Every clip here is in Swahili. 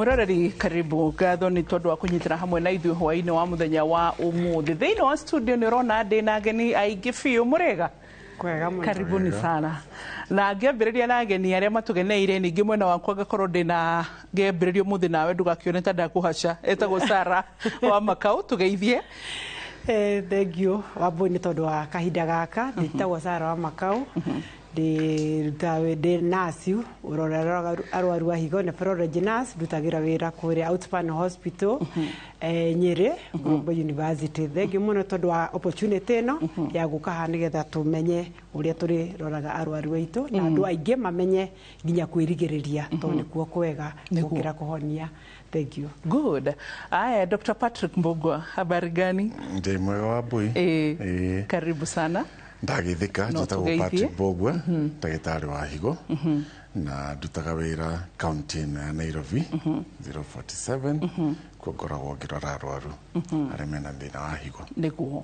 Mwiroreri karibu gatho ni tondu wa kunyitira hamwe na ithuĩ hwaĩ-inĩ wa muthenya wa umuthi. Thĩinĩ wa studio nĩ rona ndĩ na ageni aingĩ biũ, mũrĩega? Karibuni sana. Na ngĩambĩrĩria na ageni arĩa matugeneire, ningĩ mwena wakwa ngakorwo ndĩna ngĩambĩrĩria mũthĩ nawe ndũgakĩone ta ndakũhaca, etagwo Sarah wa Makau, tugeithie. Thank you Wambui nĩ tondũ wa kahinda gaka. Ndĩtagwo Sarah wa Makau, ndĩ nurse ũrorera arwaru a higo, nephrology nurse, ndutagira wĩra kũrĩa Outspan Hospital Nyeri, Global University. Thengi mũno tondũ wa opportunity ĩno ya gũka haha nĩgetha tũmenye ũrĩa tũrĩroraga arwaru aitũ na andũ aingĩ mamenye nginya kwĩrigĩrĩria tondũ nĩkuo kwega gũkĩra kũhonia. Thank you. Good. Aya, Dr. Patrick Mbogwa, habari gani? Ndĩ mwega Wambui. Karibu sana. Ndagithika, njĩtagwo Patrick Mbogwa, ndagĩtarĩ wa higo, na ndutaga wĩra kaunti ya Nairobi 047, kuo ngoragwo ngĩrora arwaru arĩa mena thĩna wa higo. Nĩguo.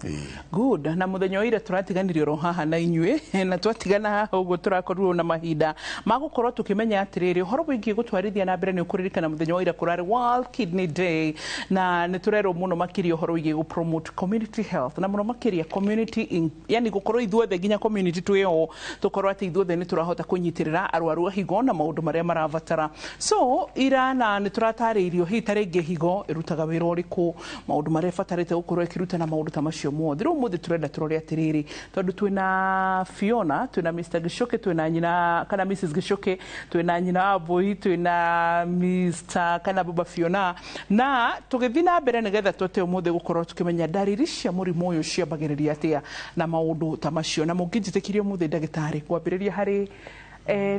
Good. Na mũthenya wa ira tũratiganirio ro haha na inyuĩ, na twatigana haha ũguo tũrakorirwo na mahinda ma gũkorwo tũkĩmenya atĩrĩrĩ ũhoro wĩgiĩ gũtwarithia na mbere nĩ ũkũririkana mũthenya wa ira kũrarĩ World Kidney Day, na nĩ tũrerwo mũno makĩria ũhoro wĩgiĩ gũ-promote community health, na mũno makĩria community yani gũkorwo ithuothe nginya community twĩyo tũkorwo atĩ ithuothe nĩ tũrahota kũnyitĩrĩra arwaru a higo na maũndũ marĩa marabatara. So ira na nĩ tũratarĩirio hihi tarĩngĩ higo ĩrutaga wĩra ũrĩkũ, maũndũ marĩa ĩbatarĩte gũkorwo ĩkĩruta na maũndũ ta macio mothe. Rĩu mũthĩ tũrenda tũrore atĩrĩrĩ, tondũ twĩna Fiona, twĩna Mr. Gichuki, twĩna nyina kana Mrs. Gichuki, twĩna nyina Wambui, twĩna Mr. kana Baba Fiona, na tũgĩthiĩ na mbere nĩgetha tũte ũmũthĩ gũkorwo tũkĩmenya ndariri cia mũrimũ ũyũ ciambagĩrĩria atĩa na maũndũ ta macio. Na mũngĩnjĩtĩkirie ũmũthĩ ndagĩtarĩ, kwambĩrĩria harĩ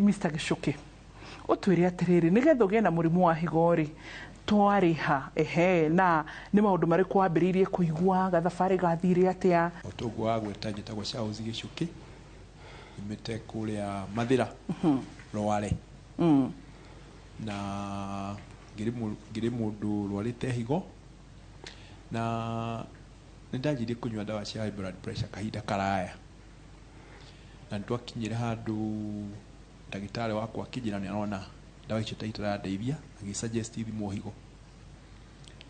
Mr. Gichuki, ũtwĩre atĩrĩrĩ nĩgetha ũgĩe na mũrimũ wa higo-rĩ twariha na nĩ maũndũ marĩkũ wambĩrĩirie kũigua, gathabarĩ gathire atĩa? Ũtũguo wa gwĩta njĩtagwo Charles Gichuki, nyumĩte kũrĩa Mathira Rware, na ngĩrĩ mũndũ ũrwarĩte higo, na nĩ ndanjirie kũnyua ndawa cia high blood pressure kahinda karaya, na nĩtwakinyire handũ ndagĩtarĩ wakwa akĩnjĩra nĩ arona ndawa icio ta itarandeithia, agĩsuggest ithimwo higo,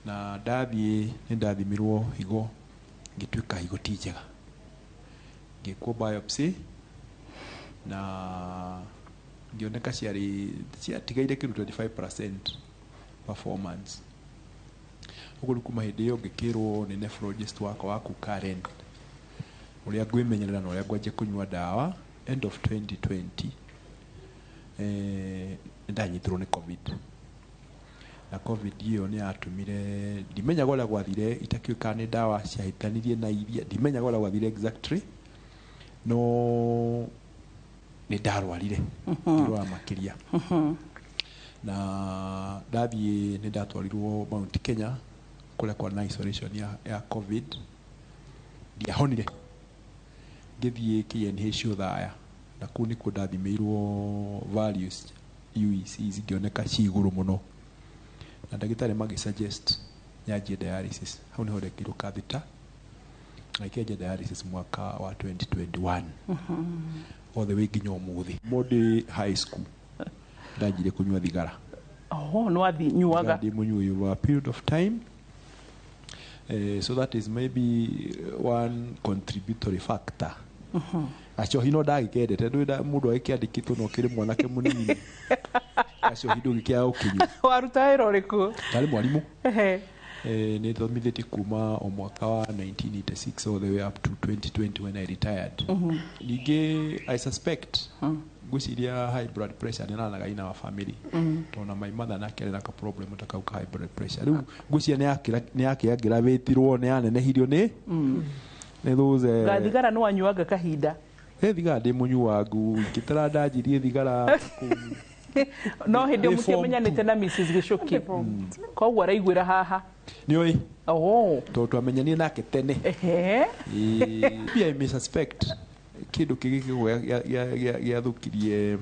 na ndathiĩ nĩ ndathimirwo higo, ngĩtuĩka higo ti njega, ngĩkwo biopsy na ngĩoneka ciatigaire kĩndũ 25% performance. Ũguo rĩu kuma hĩndĩ ĩyo ngĩkĩrwo nĩ nephrologist wakwa wa Karen ũrĩa ngwĩmenyerera na ũrĩa ngwanjia kũnyua ndawa. End of 2020 ndanyitirwo nĩ COVID, na COVID ĩyo nĩ yatũmire ndimenyaga ũrĩa gwathire, itakĩũka nĩ ndawa ciahĩtanirie na iria, ndimenyaga ũrĩa gwathire exactly, no nĩ ndarwarire ngĩrwara makĩria, na ndathiĩ nĩ ndatwarirwo Mount Kenya kũrĩa kwa na isolation ya COVID, ndiahonire, ngĩthiĩ KNH Othaya, na kũu nĩkuo ndathimĩirwo values UECs ngĩoneka ci igũrũ mũno, na ndagĩtarĩ magĩsuggest nyanjie dialysis. Hau nĩho ndekĩirwo catheter na ikĩanjia dialysis mwaka wa 2021 all the way nginya ũmũthĩ. Mode high school ndanjire kũnyua thigara. No athinyuaga? Ndĩmũnyua over a period of time. So that is maybe one contributory factor. Achohi no ndagĩkendete, mũndũ agĩkĩandĩkĩtwo no kĩrĩ mwanake mũnini achohi ndũgĩkĩaga gũkĩnyua. Waruta wĩra ũrĩkũ? Ndarĩ mwarimũ. Nĩ thomithĩtie kuma o mwaka wa 1986 all the way up to 2020 when I retired. Ningĩ I suspect ngwĩciria high blood pressure nĩnanaga ina wa family, tondũ my mother nake arĩ na ka problem takau ka high blood pressure. Rĩu ngwĩciria nĩ yakĩagĩravĩtirwo nĩ yanenehirio nĩ those thigara no anyuaga kahinda. Thigara ndĩmũnyuangu, ingĩtara ndanjirie thigara no hĩndĩ mũkĩmenyanĩte na Mrs. Gichuki, koguo araiguĩra haha nĩũĩ tondũ twamenyanire nake tene. I may suspect kĩndũ kĩgĩkĩgwo gĩathũkirie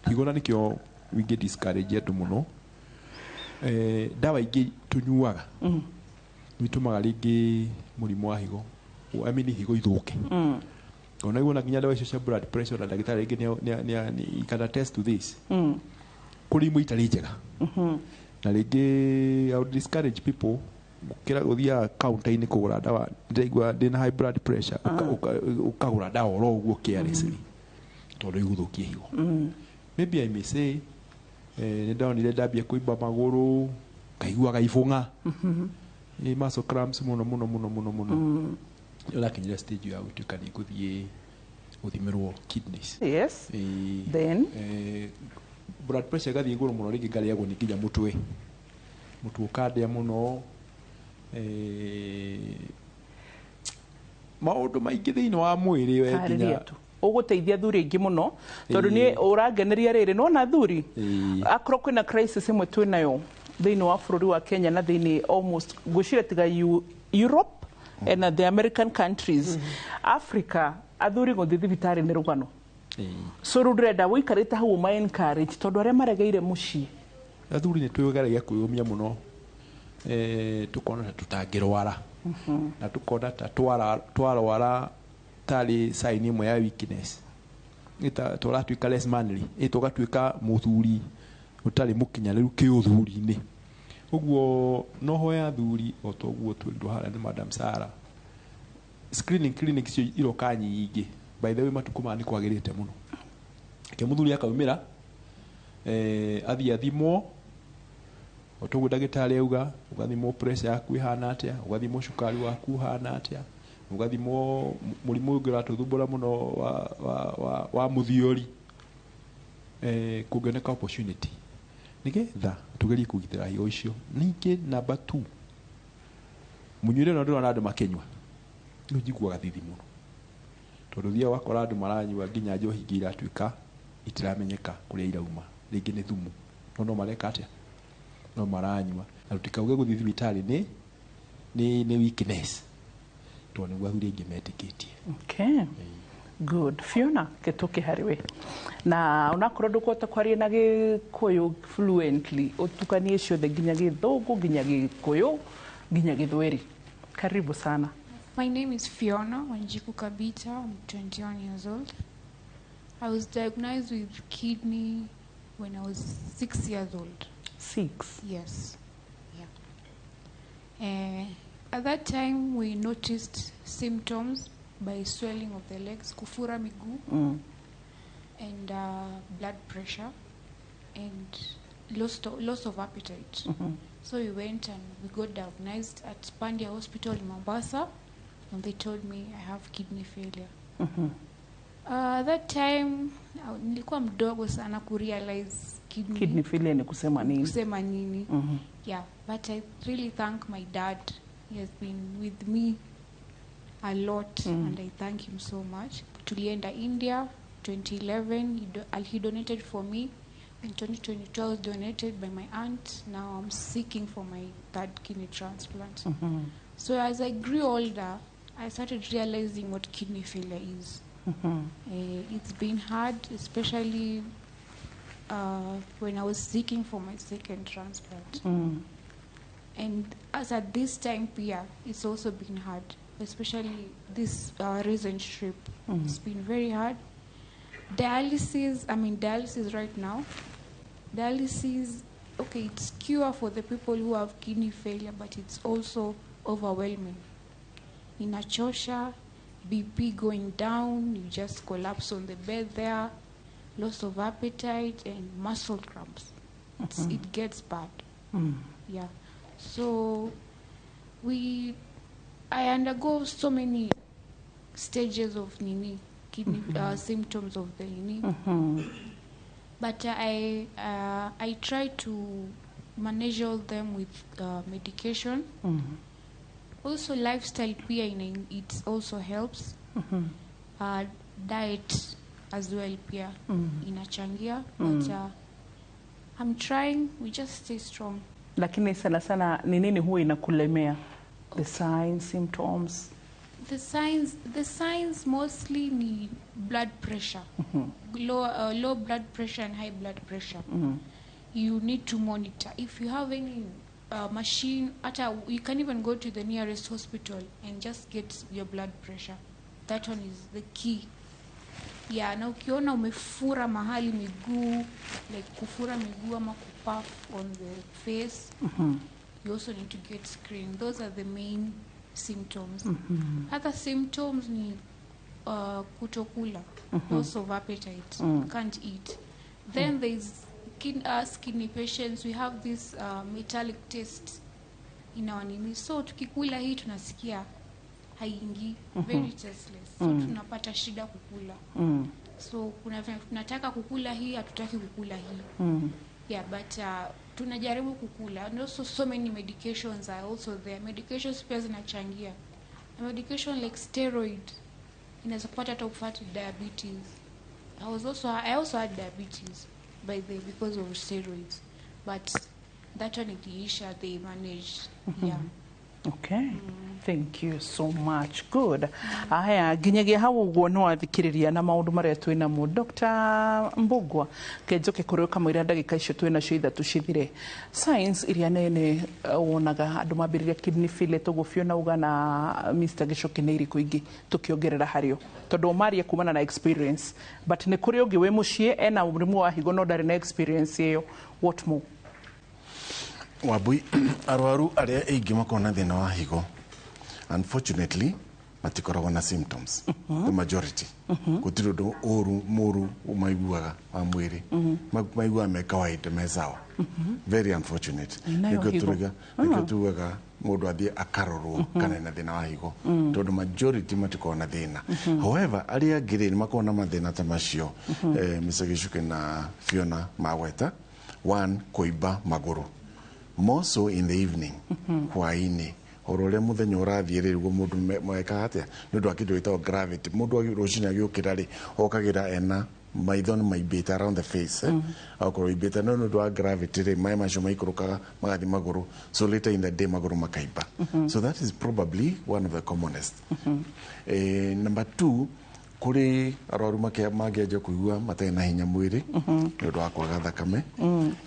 higo, na nĩkĩo wingĩ discourage andũ mũno. Ndawa ingĩ tũnyuaga nĩitũmaga rĩngĩ mũrimũ wa higo, higo ithũke. Ona iguna nginya ndawa icio cia blood pressure, na ndagĩtarĩ rĩngĩ he can attest to this. Kũrĩ imwe itarĩ njega, na rĩngĩ I would discourage people kira guthia counter-inĩ kũgũra ndawa ndaigua ndĩna high blood pressure ukagũra ndawa oro ũguo carelessly tondũ igũthũkia higo. Maybe I may say nĩ ndonire ndambia kũimba magũrũ kaiguaga ibũng'a muscle cramps mũno ũrakinyira stage ya gũtuĩka nĩ gũthimirwo kidneys. Yes. Then blood pressure gathiĩ igũrũ mũno rĩngĩ ngarĩagwo nĩ nginya mũtwe ũkandĩa mũno maũndũ maingĩ thĩinĩ wa mwĩrĩ we nginya ũgũteithia thuri aingĩ mũno tondũ nĩ ũrangeneria rĩrĩ nona thuri akorwo kwĩna crisis ĩmwe twĩnayo thĩinĩ wa bũrũri wa Kenya na thĩinĩ almost ngwĩciria tiga Europe and the American countries Africa athuri gũthiĩ thibitarĩ nĩ rũgano. So rĩu ndĩrenda wĩikarĩte hau ũma encourage tondũ arĩa maregeire mũciĩ athuri nĩ twĩgeragia kwĩyũmia mũno tukona ta tutangĩrwara na tukona ta twarwara tarĩ sign imwe ya weakness tũratuĩka less manly tũgatuĩka mũthuri ũtarĩ mũkinyanĩru kĩũthuri-inĩ. Ũguo no hoya athuri o toguo twĩrĩirwo harĩa nĩ Madam Sarah screening clinics iroka nyingĩ by the way matukũ maya nĩ kwagĩrĩte mũno ke mũthuri akaumĩra athiĩ athimwo o toguo ndagĩtarĩ auga ũgathimwo pressure yaku ĩhana atĩa ũgathimwo cukari waku ũhana atĩa ũgathimwo mũrimũ ũngĩ ũratũthumbũra mũno wa mũthiori kũngĩoneka opportunity nĩgetha tugerie kũgitĩra higo icio. Ningĩ number 2 mũnyuĩre no ndĩrona andũ makĩnyua nĩ njiguaga thithi mũno tondũ thia wakora andũ maranyua nginya njohi ingĩ iratuĩka itiramenyeka kũrĩa irauma rĩngĩ nĩ thumu no mareka atĩa no maranyua na tutikauge gũthiĩ thibitarĩ nĩ weakness tondũ nĩguo athuri aingĩ metĩkĩtie. Okay. Good. Fiona Kĩtũkĩ harĩwe na onakorwo ndũkũhota kwaria na Gĩkũyũ fluently ũtukanie ciothe nginya Gĩthũngũ nginya Gĩkũyũ nginya Gĩthweri. Karibu sana. My name is Fiona Wanjiku Kabita. I'm 21 years old. I was diagnosed with kidney when I was 6 years old. 6? Yes. Yeah. At that time, we noticed symptoms by swelling of the legs, kufura miguu, and blood pressure, and loss of appetite. So we went and we got diagnosed at Pandya Hospital in Mombasa, and they told me I have kidney failure. That time, nilikuwa mdogo sana kurealize kidney failure ni kusema nini. Yeah, but I really thank my dad. He has been with me a lot, and I thank him so much. Tulienda India, 2011, he donated for me. In 2022, I was donated by my aunt. Now I'm seeking for my third kidney transplant. So as I grew older, I started realizing what kidney failure is. It's been hard, especially when I was seeking for my second transplant. And as at this time, Pia, it's also been hard, especially this recent trip. It's been very hard. Dialysis right now. Dialysis, okay, it's cure for the people who have kidney failure, but it's also overwhelming. Inachosha, BP going down, you just collapse on the bed there, loss of appetite, and muscle cramps. It gets bad. Yeah. So I undergo so many stages of kidney symptoms of the but I try to manage all them with medication. Also lifestyle pia it also helps. Diet as well pia inachangia, but I'm trying, we just stay strong. Lakini sana ni nini huwa inakulemea? The signs, symptoms? The signs mostly need blood pressure. Low blood pressure and high blood pressure. You need to monitor. If you have any machine, you can even go to the nearest hospital and just get your blood pressure. That one is the key. Yeah, na ukiona umefura mahali miguu, like kufura miguu ama puff on the face. You also need to get screened. Those are the main symptoms. Other symptoms ni kutokula, loss of appetite, can't eat. Then there's kidney patients. We have this metallic taste in our nini. So tukikula hii tunasikia haingi, very tasteless. So tunapata shida kukula. So kuna tunataka kukula hii, hatutaki kukula hii. Yeah, but tunajaribu kukula. And also so many medications are also there. Medications pia zinachangia. A medication like steroid inaweza kupata hata kupata diabetes. I also had diabetes by the because of steroids, but that one ikiisha they managed. Yeah. Okay. Thank you so much. Good. Aya, ginyagia hau uguo no athikiriria na maundu maria twina mu Dr. Mbugua kenjoke kuruka mwira ndagika icio twina cio ithatu cithire. Science iria nene wonaga andu mambiriria kidney failure tugufio na uga na Mr. Gichoki ni iriku ingi tukiongerera hario tondu maria kumana na experience, but ni kuri ungi we mucie ena murimu wa higo no ndari na experience iyo. What more? Wabui arwaru aria aingi makona thina wa higo, unfortunately matikoragwo na symptoms. The majority gutiri undu muru umaiguaga wa mwiri, maigua me kawaida me sawa. Very unfortunate. Nikyo tugaga mundu athie akarorwo kana na thina wa higo tondu majority matikoragwo na thina. However, aria ngiri makona mathina ta macio Mr. Gichuki na Fiona magweta. One, kuiba maguru, more so in the evening. Hwaini orore muthenya urathie rigo mundu mweka atia nundu akindo ita gravity mundu rucini agiukira ri okagira ena maithon maibita around the face akoro ibita no nundu wa gravity ri mai macio maikurukaga magathi maguru, so later in the day maguru makaiba. So that is probably one of the commonest. Number two, kuri arwaru magiaja kuigua matai na hinya mwiri ni undu wa kwaga thakame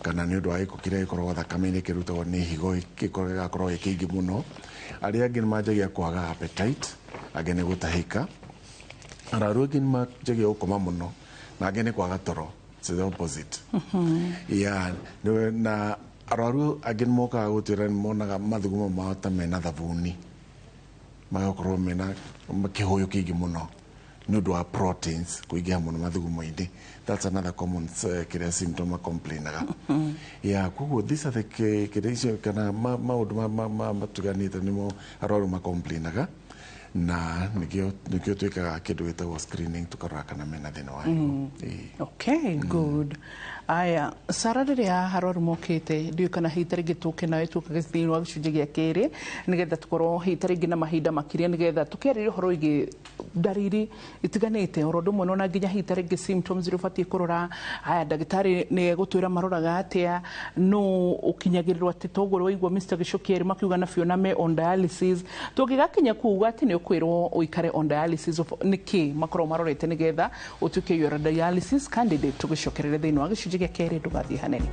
kana ni undu wa iko kire ikorwo thakame ni kirutagwo ni higo ikorwo ikingi muno. Aria angĩ majagia kwaga appetite, angĩ ni gutahika. Arwaru angĩ majagia gukoma muno na angĩ ni kwaga toro. It's the opposite. Yeah, na arwaru angĩ mokaga gutwira monaga mathugumo mao ta mena thabuni, magakorwo mena kihuyu kingi muno nundu wa proteins kuingia muno mathugumo-ini. That's another common symptom complainaga. Yeah, kuguo these are the kana maundu matuganite nimo arwaru macomplainaga, na nikio twikaga kindu gitagwo screening tukarora kana mena thina wa higo. Okay, good. Aya, Sara riria arwaru mokite ndiu kana hita ringi tuke nawe tukaga thini wa gicunji gia kiri nigetha tukorwo hita ringi na mahinda makiria nigetha tukeriria horo igi dariri itiganite oro ndumwe no na nginya hita ringi symptoms rifati kurora. Aya, ndagitari ni gutwira maroraga atia no ukinyagirirwa ati togoro igwa Mr. Gichuki eri makiuga na Fiona me on dialysis tugigakinya kuuga ati ni ukwirwo uikare on dialysis niki makoro marorete nigetha utuke your dialysis candidate tugicokerere thini wa gicunji gia keri ndugathie hanene.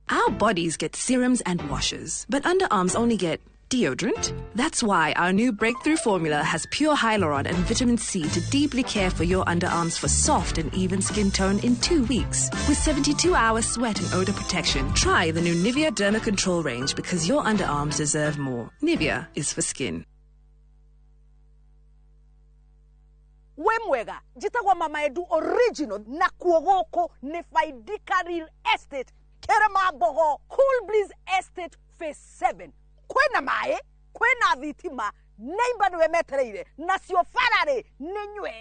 Our bodies get serums and washes, but underarms only get deodorant. That's why our new breakthrough formula has pure hyaluron and vitamin C to deeply care for your underarms for soft and even skin tone in 2 weeks. With 72-hour sweat and odor protection, try the new Nivea Derma Control range because your underarms deserve more. Nivea is for skin. We mwega, jitagwa Mama Edu original na kuogoko ni Faidika Real Estate. Kerema Bogo, Cool Breeze Estate Phase 7. Kwena mae, kwena vitima, neimba nwe metereire, nasio farare, nenywe.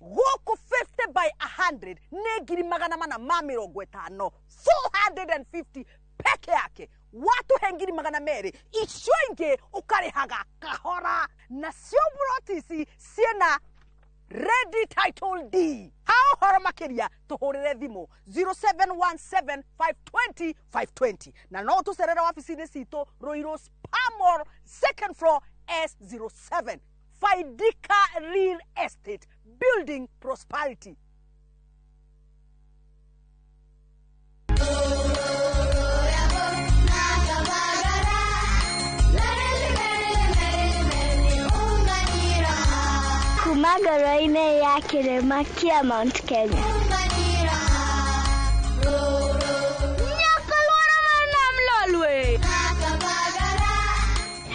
Woko 50 by 100, negiri magana mana mamiro gwetano, 450 peke yake. Watu hengiri magana mere, ishoinge ukarehaga kahora, nasio burotisi, siena, Ready Title D. How horomakeria tuhorere thimo 0717 520 520. Na no tu serera ofisini sito Roiro Spamor 2nd floor S07. Faidika Real Estate, building prosperity. ngoro-inĩ ya kĩrĩma kĩa Mount Kenya.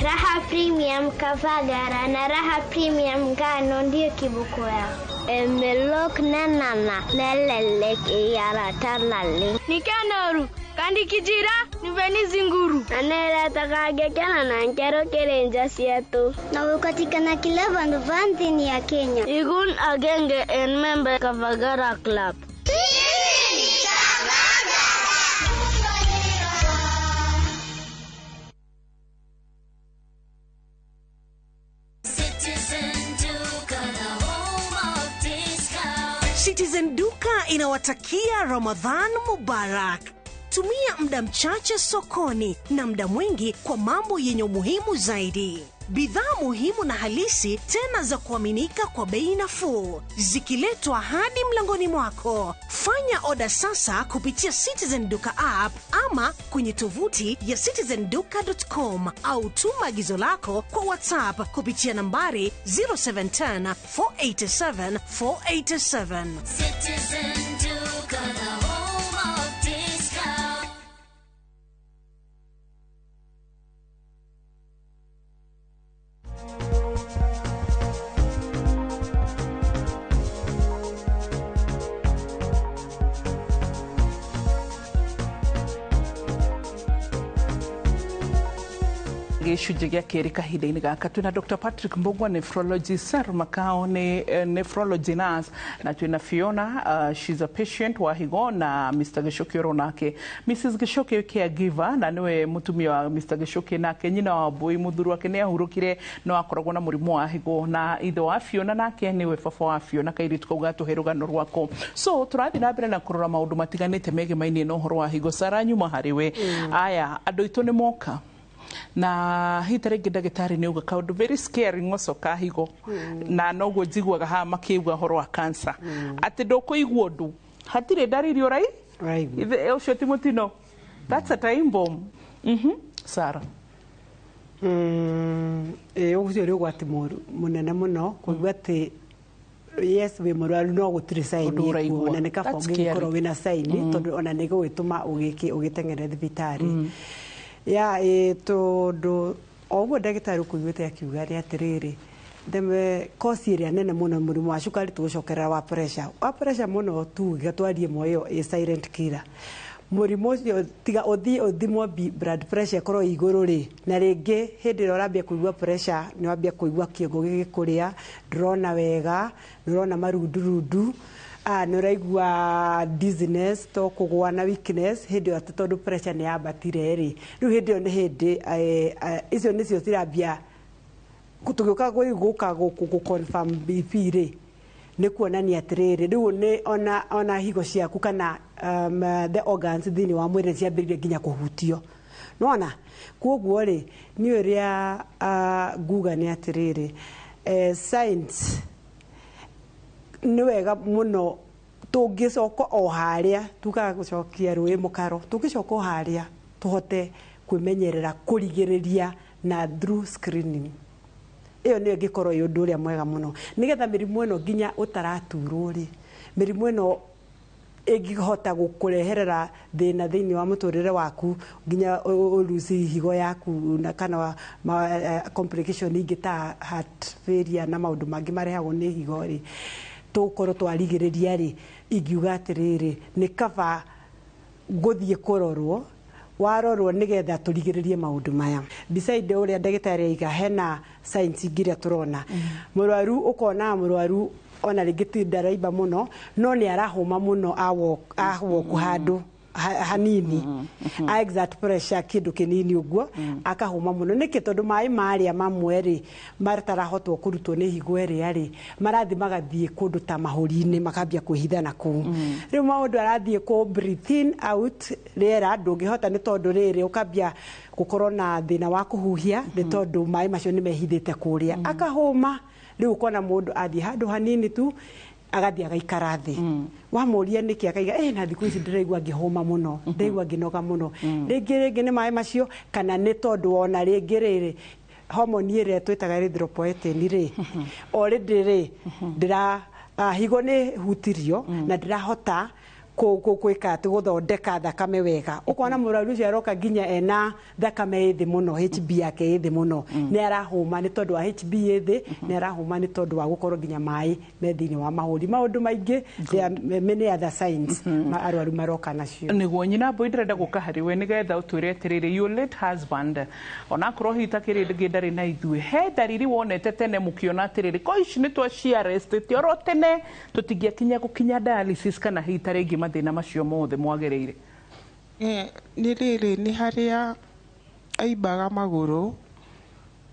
Raha Premium Kavagara na Raha Premium Ngano ndio kiboko yao. Emelok nanana nelelek iyara talale. Nikanoru kandi kijira niveni zinguru. Anela takagekana na nkero kerenja sietu. Na ukatikana kila vanti ya Kenya. Igun agenge en member Kavagara Club. Citizen Duka inawatakia Ramadhan Mubarak. Tumia muda mchache sokoni na muda mwingi kwa mambo yenye umuhimu zaidi. Bidhaa muhimu na halisi tena za kuaminika kwa bei nafuu, zikiletwa hadi mlangoni mwako. Fanya oda sasa kupitia Citizen Duka app ama kwenye tovuti ya citizenduka.com au tuma agizo lako kwa WhatsApp kupitia nambari 0710 487 487. Citizen Duka, the home of discount. Gĩcunjĩ gĩa kerĩ kahinda-inĩ gaka twĩna Dr. Patrick Mbogwa, nephrology, Sir Makao ni nephrology nurse, na twĩna Fiona, she's a patient wa higo, na Mr. Gichoki ronake Mrs. Gichoki caregiver, na niwe mutumia wa Mr. Gichoki, nake nyina wa Wambui muthuri wake ni ahurũkire no akoragwo na mũrimũ wa higo, na ithe wa Fiona nake niwe baba wa Fiona. Kairĩtu kau gatũhe rũgano rwako. So tũrathiĩ na mbere na kũrora maũndũ matiganĩte megemainie na ũhoro wa higo. Sara, nyuma harĩ we. Aya, andũ aitũ nĩ moka na hita rĩngĩ ndagĩtarĩ nĩ uga kaũndũ very scary ngoco ka higo, na noguo njiguaga haha makĩuga ũhoro wa cancer, atĩ ndũkũigua ũndũ, hatirĩ ndariri ũcio ti mũtino. That's a time bomb. Sara, ũcio nĩ ũgwati mũnene mũno kũigua atĩ yes we mũrwaru no gũtirĩ saini ĩkuo, na nĩ kaba ũngĩkorwo wĩna saini tondũ ona nĩ gũgĩtũma ũgĩteng'ere thibitarĩ. Ya tondu oguo ndagĩtarĩ ũkũiguĩte akiuga nĩ atĩrĩrĩ, kosi ĩrĩa nene mũno mũrimũ wa cukari tũgũcokerera wa pressure mũno tuge twarie moyo ĩ silent killer. Mũrimũ ũcio tiga ũthiĩ ũthimwo blood pressure korwo igũrũ rĩ, na rĩngĩ hĩndĩ ĩrĩa ũrambia kũigua pressure nĩ wambia kũigua kĩongo gĩgĩkũrĩa, ndũrona wega, ndũrona marundurundu, nĩ ũraigua dizziness, to kũgũa na weakness hĩndĩ ĩyo tondũ pressure nĩ yambatire rĩ. Rĩu hĩndĩ ĩyo nĩ hĩndĩ icio nĩcio cirambia tũgĩũka gũka gũ-confirm BP rĩ, nĩ kuonania atĩrĩrĩ rĩu nĩ ona higo ciaku kana the organs thĩinĩ wa mwĩrĩ ciambĩrĩrie nginya kũhutio. Nona kwoguo rĩ nĩ ũrĩa nguga nĩ atĩrĩrĩ, science nĩ wega mũno tũngĩcoka o harĩa tukaga gũcokia rũĩ mũkaro, tũngĩcoka o harĩa tũhote kwĩmenyerera kũrigĩrĩria na through screening. Ĩyo nĩyo ĩngĩkorwo ĩ ũndũ ũrĩa mwega mũno, nĩgetha mĩrimũ ĩno nginya ũtaraturwo rĩ, mĩrimũ ĩno ĩngĩhota gũkũreherera thĩna thĩinĩ wa mũtũrĩre waku, nginya ũluci higo yaku na kana complication ingĩ ta heart failure na maũndũ mangĩ marehagwo nĩ higo rĩ, tũkorwo twarigĩrĩria rĩ, ingiuga atĩrĩrĩ nĩ kaba gũthiĩ kũrorwo, warorwo nĩgetha tũrigĩrĩrie maũndũ maya. Beside ũrĩa ndagĩtarĩ aiga hena science ingĩ iria tũrona, mũrwaru ũkona mũrwaru ona rĩngĩ ti ndaraimba mũno no nĩ arahũma mũno awalk handũ hanini, exact pressure kĩndũ kĩnini ũguo akahũma mũno. Nĩkĩ? Tondũ maĩ marĩa mamwe rĩ matarahotwo kũrutwo nĩ higo ĩrĩa rĩ marathiĩ magathiĩ kũndũ ta mahũri-inĩ makambia kwĩhitha na kũu. Rĩu maũndũ arathiĩ kũ breathe in out rĩera ndũngĩhota, nĩ tondũ rĩrĩ ũkambia gũkorwo na thĩna wa kũhuhia nĩ tondũ maĩ macio nĩ mehithĩte kũrĩa, akahũma. Rĩu ũkona mũndũ athiĩ handũ hanini tu agathiĩ agaikara thĩ, wamũria nĩkĩ akaiga na thikũ ici ndĩraigua ngĩhũma mũno, ndĩraigua ngĩnoga mũno, rĩngĩ nĩ maĩ macio kana nĩ tondũ ona rĩngĩ rĩrĩ hormone ĩrĩa twĩtaga erythropoietin rĩ already rĩ ndĩra higo nĩ hutirio na ndĩrahota kwĩka atĩ gũthondeka thakame wega ũkona mũrwaru ũcio aroka nginya ena thakame ĩthĩ mũno HB yake ĩthĩ mũno nĩ arahũma nĩ tondũ wa HB ĩthĩ nĩ arahũma nĩ tondũ wa gũkorwo nginya maĩ me thĩinĩ wa mahũri maũndũ maingĩ many other signs arwaru maroka nacio nĩguo nyina mbũi ndĩrenda gũka harĩ we nĩgetha ũtwĩre atĩrĩrĩ your late husband onakorwo hita kĩrĩndĩ ndarĩ na ithuĩ he dariri wonete tene mũkĩona atĩrĩrĩ ko ici nĩ twaciarestĩte oro tene tũtingĩakinya gũkinya dialysis kana hita rĩngĩ mathĩna macio mothe mwagereire nĩ rĩrĩ nĩ harĩa aimbaga magũrũ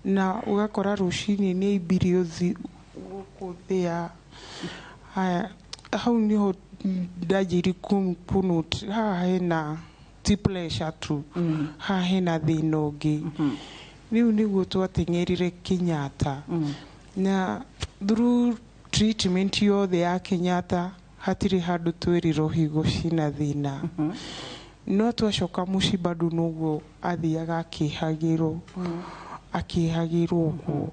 na ũgakora rũcinĩ nĩ aimbire gũkũthĩa hau niho ndanjĩri kunut haha hena ti pressure tu haha hena thĩna ũngĩ rĩu nĩguo twateng'erire Kenyatta na through treatment yothe ya Kenyatta hatirĩ handũ twĩrĩrwo higo cina thĩna no twacoka mũciĩ bado noguo athiaga akĩhagĩrwo ũguo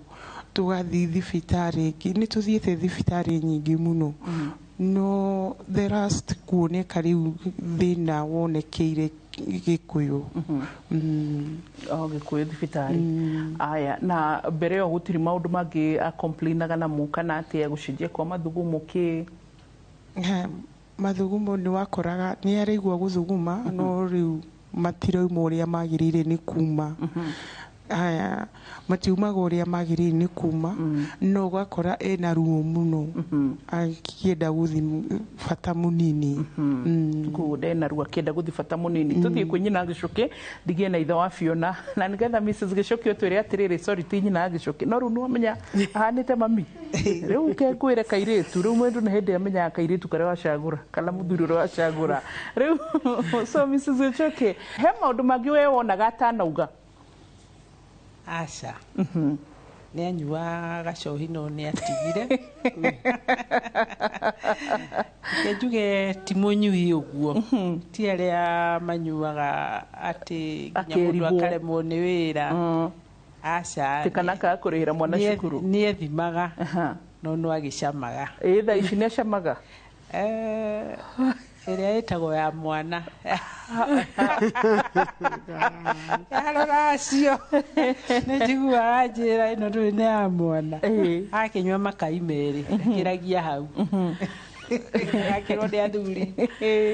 tũgathiĩ thibitarĩ ĩngĩ nĩ tũthiĩte thibitarĩ nyingĩ mũno no the last kuoneka rĩu thĩna wonekeire Gĩkũyũ Gĩkũyũ thibitarĩ aya na mbere ĩyo gũtirĩ maũndũ mangĩ acomplainaga namo kana atĩ gũcenjia kwa mathugumo kĩ mathugumo nĩ wakoraga nĩ araigua gũthuguma no rĩu matirauma ũrĩa magĩrĩire nĩ kuma haya matiumaga ũrĩa magĩrĩire nĩ kuma no ũgakora ena ruo mũno akĩenda gũthiĩ bata mũnini ena ruo akĩenda gũthiĩ bata mũnini tũthiĩ kwĩ nyina Gĩcũkĩ ndigie na ithe wa Fiona na nĩgetha Mrs Gĩcũkĩ ũtwĩre atĩrĩrĩ sorry ti nyina Gĩcũkĩ no rĩu nĩwamenya ahanĩte mami rĩu ngwĩre kairĩtu rĩu mũndũ nĩ hĩndĩ amenyaga kairĩtu karĩa wacagũra kana mũthuri ũrĩa wacagũra rĩu so Mrs Gĩcũkĩ he maũndũ mangĩ we wonaga atanauga aca nĩ anyua gacohi no nĩ atigire njuge ti mũnyui ũguo ti arĩa manyuaga atĩ nginya mũndũ akaremwo nĩ wĩra aca kana kũrĩhĩra mwana cukuru nĩ ethimaga no no agĩcamaga thaa ici nĩ acamaga ĩrĩa ĩtagwo ya mwana yarora acio nĩ njiguaga njĩra ĩno ndũrĩ nĩ ya mwana akĩnyua makai merĩ akĩragia hau akĩrwo nĩ athuri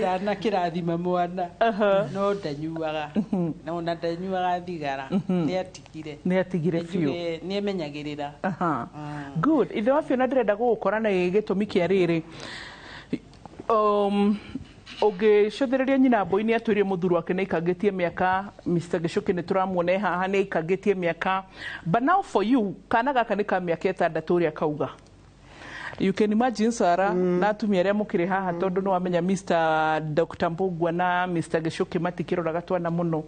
ndanakĩrathima mwana no ndanyuaga no na ndanyuaga thigara nĩ atigire biũ nĩ emenyagĩrĩra good ithe wa Fiona ndĩrenda gũgũkora na gĩtũmi kĩa rĩrĩ ũngĩcũthĩrĩria nyina mbũi nĩ atwĩrie mũthuri wake nĩ aikangĩtie mĩaka Mr Gĩcũkĩ nĩ tũramuona haha nĩ aikangĩtie mĩaka but now for you kana gaka nĩ ka mĩaka 6 ũrĩa kauga you can imagine Sarah na atumia arĩa mũkĩrĩ haha tondũ nĩ wamenya Mr Dr Mbũgua na Mr Gĩcũkĩ matikĩroraga twana mũno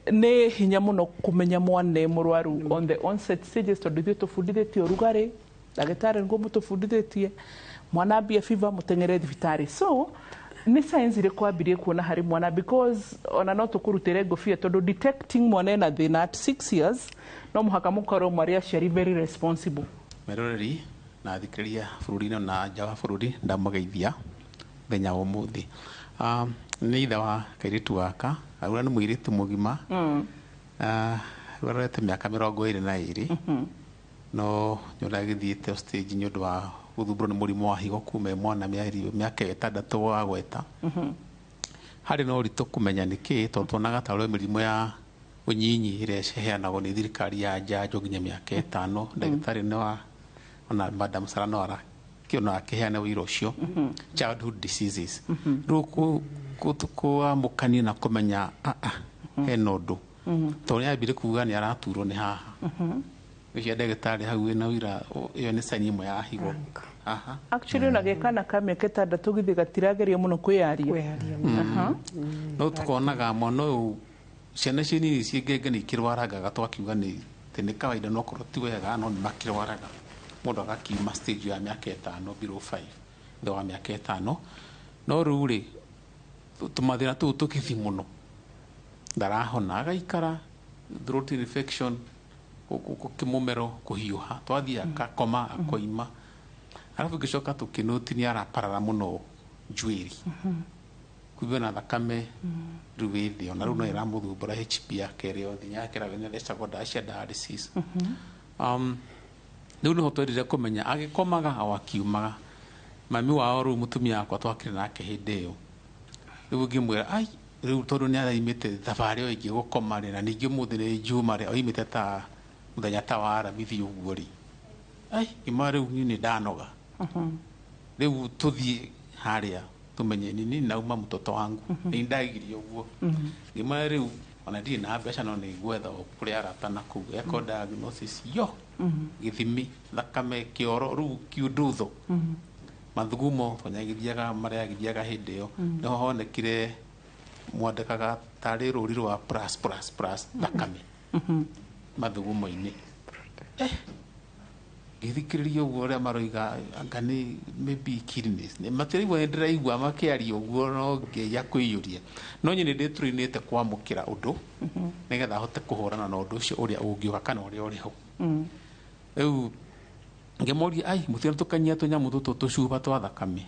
nĩ hinya mũno kũmenya mwana mũrwaru on the onset stages tondũ ithuĩ tũbundithĩtio ũrugarĩ ndagĩtarĩ nĩguo mũtũbundithĩtie mwana ambia fever mũteng'ere thibitarĩ so nĩ science irĩ kwambirie kuona harĩ mwana because ona no tũkũrutĩre ngũbia tondũ detecting mwana ena thĩna at 6 years no mũhaka mũkorwo marĩ aciari very responsible meroreri na thikĩrĩria bũrũri-inĩ na nja wa bũrũri ndamũgeithia thenya wa ũmũthĩ nĩ ithe wa kairĩtu gaka aura nĩ mũirĩtu mũgima arorete mĩaka 22 no nyonaga gĩthiĩte stage nĩ ũndũ wa gũthumbũrwo nĩ mũrimũ wa higo kuma mwana mĩaka 6 wagweta harĩ no ũritũ kũmenya nĩkĩ tondũ tuonaga ta ũrĩa mĩrimũ ya ũnyinyi ĩrĩa ĩheanagwo nĩ thirikari ya njanjo nginya mĩaka 5 ndagĩtarĩ nĩ wa ona Madam Sarah no arakĩona akĩheana wĩra ũcio childhood diseases rĩu kũamũkania na kũmenya hena ũndũ tondũ nĩ ambire kuuga nĩ araturwo nĩ haha ũcio ndagĩtarĩ hau wĩna wĩra ĩyo nĩ sign ĩmwe ya higo actually ona gekana ka mĩaka 6 githĩ gatirageria mũno kwĩyaria no tukonaga mwana ũyũ ciana icio nini ciĩngenge nĩ ikĩrwaraga twakiuga nĩ kawaida no korwo ti wega no nĩ makĩrwaraga mũndũ agakiuma stage ya mĩaka 5 below 5 thutha wa mĩaka 5 no rĩu rĩ tũmathĩna tũu tũkĩthi mũno ndarahona agaikara throat infection, kimumero kuhiuha twathia akakoma akoima alafu gicoka tukinuti ni araparara muno njwiri kuibe na thakame ruwithi ona runo iramuthumbura HP yake rio thinya kira wene lecagwo ndacia dialysis riu niho twendire kumenya agikomaga au akiumaga mami wao ru mutumia akwa twakire nake hindi iyo riu ngimwira ai riu tondu ni araimite thabari o ingi gukoma ri na ningi muthi ni njuma ri oimite ta muthenya ta wa aramithi uguo ri ai ima riu ni ndanoga riu tuthie haria tumenye nini nauma mtoto wangu ni ndagirio uguo ima riu ona ndi na mbeca no ni gwetha kuri arata na ku eco diagnosis yo githimi thakame kioro ru kiundutho mathugumo tonyagithiaga maria githiaga hindi iyo niho honekire mwandikaga tari ruri rwa plus thakame mathugumo-ini githikiriria uguo uria maroiga angani maybe kidneys ni matiraigua ndiraigua makiaria uguo no ngeya kwiyuria no nyine nditurinite kwamukira undu nigetha hote kuhurana na undu ucio uria ungiuka kana uria uri hau riu ngemoria ai muthira tukanyia tunyamu tutu tucuba twa thakame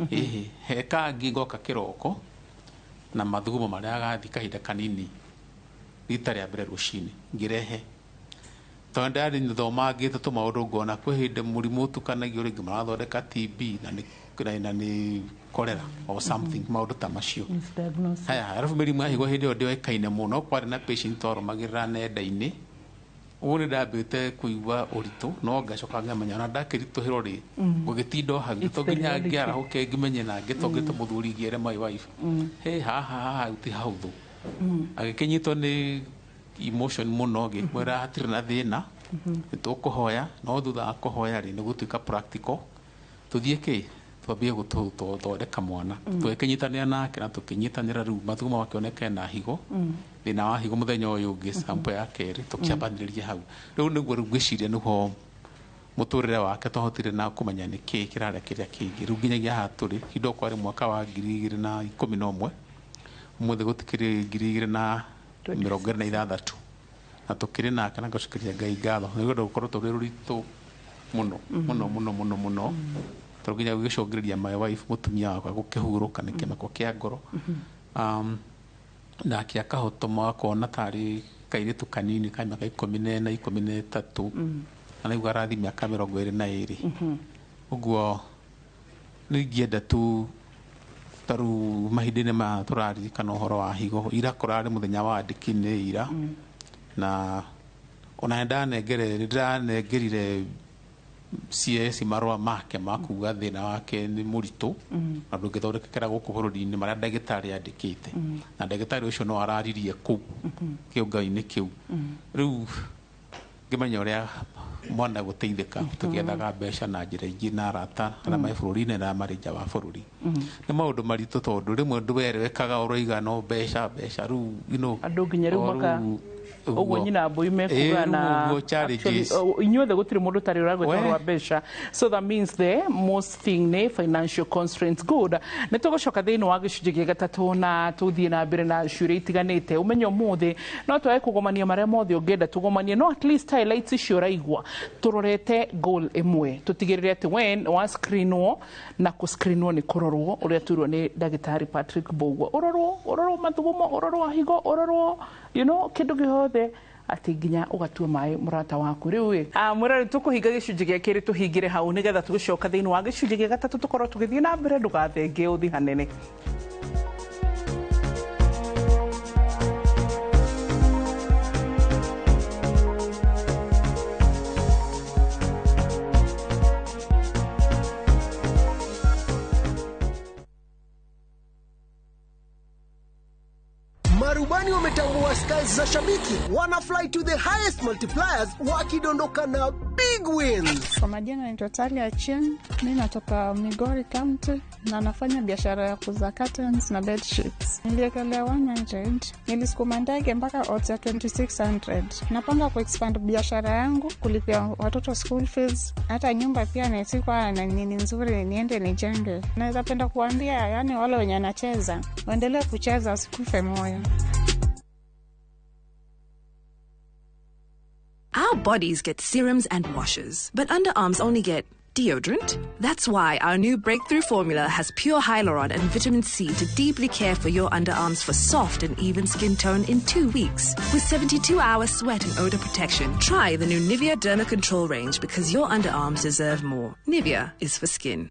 heka ngingoka kiroko na mathugumo maria agathi kahinda kanini rita ria mbere rucini ngirehe tonda ndi thoma ngite tu maundu ngona kwihinde murimu tukanagio ringi marathondeka TB na ni cholera or something maundu ta macio haya arafu mirimu ya higo hindi yo ndioikaine muno kwari na patient toro magirira nenda-ini ugu ni ndambite kuigua uritu no ngacoka ngamenya na ndakirituhiro ri gugitinda hau to nginya ngiarahuke ngimenye na ngitongite muthuri ngiere my wife he ha uti hauthu agikinyitwo ni emotion muno gikwira hatiri na thina nitukuhoya no thutha wa kuhoya ri nigutuika practical tuthie ki twambie guthondeka mwana twekinyitanira nake na tukinyitanira riu mathugumo makioneka na higo thina wa higo muthenya uyu ungi sample ya keri tukiambaniria hau riu niguo riu ngiciria niho muturire wake twahotire na kumenya ni ki kirarekeria kingi riu nginyagia haturi hindo kwari mwaka wa 2011 umuthi gutikiri 2026 na tukiri nake na ngacokeria Ngai ngatho niguo ndukorwo turi ruritu muno tuginya gugicongiriria my wife mutumia wakwa gukihuruka ni kimako kia ngoro na kia kahotoma kona tari kairitu kanini ka miaka 14 na 13 na niguo arathi miaka 22 uguo ningienda tu taru mahindine ma turari kana uhoro wa higo ira kurari muthenya wa ndikine ira na ona ndanengerire CS marwa make makuga thina wake ni muritu na ndungithondekera guku bururi-ini maria ndagitari andikite na ndagitari ucio no araririe ku kiunga-ini kiu riu ngimenya uria mwana guteithika tukiethaga mbeca na njira ingi na arata kana mai bururi-ini na marija wa bururi ni maundu maritu tondu rimwe nduwerekaga uroiga no mbeca riu andu nginya riu maka uguo nyina mbui mekuga na inyuothe gutiri mundu tari uragweterwa mbeca so that means the most thing ne financial constraints good ne tugucoka thiini wa gicunji gia gatatu na tuthie na mbere na ciuria itiganite umenyo muthi no twae kugomania maria mothe ungienda tugomanie no at least highlights icio uraigua turorete goal imwe tutigirire ati when wa screenwo na ku screenwo ni kurorwo uria turwo ni ndagitari Patrick Mbugua urorwo mathugumo urorwo higo urorwo kindu gihothe ati nginya ugatua mai murata waku riu murari tukuhinga gicunji gia kiri tuhingire hau nigetha tugicoka thiini wa gicunji gia gatatu tukorwo tugithie na mbere ndugathenge uthi hanene Marubani wametambua skies za shabiki, wana fly to the highest multipliers wakidondoka na big wins. Kwa majina naitwa Talia Chen, mimi natoka Migori County na nafanya biashara ya kuuza curtains na bed sheets. Niliekelea 100, nilisukuma ndege mpaka odds ya 2600. Napanga kuexpand biashara yangu, kulipia watoto school fees, hata nyumba pia naitikuwa na nini nzuri niende nijenge. Naweza penda kuambia yani wale wenye wanacheza, waendelee kucheza usikufe moyo. Our bodies get serums and washes, but underarms only get deodorant. That's why our new breakthrough formula has pure hyaluron and vitamin C to deeply care for your underarms for soft and even skin tone in 2 weeks. With 72-hour sweat and odor protection, try the new Nivea Derma Control range because your underarms deserve more. Nivea is for skin.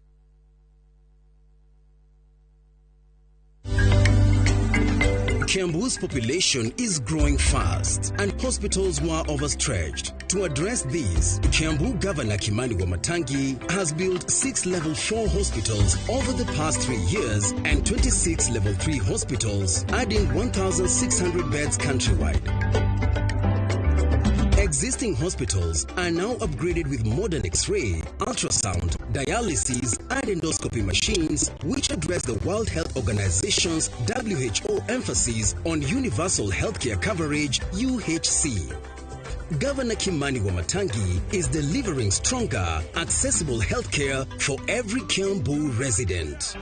Kiambu's population is growing fast and hospitals were overstretched. To address this, Kiambu Governor Kimani Wamatangi has built 6 level 4 hospitals over the past 3 years and 26 level 3 hospitals, adding 1,600 beds countrywide. Existing hospitals are now upgraded with modern X-ray, ultrasound, dialysis, and endoscopy machines, which address the World Health Organization's WHO emphasis on universal healthcare coverage, UHC. Governor Kimani Wamatangi is delivering stronger, accessible healthcare for every Kiambu resident.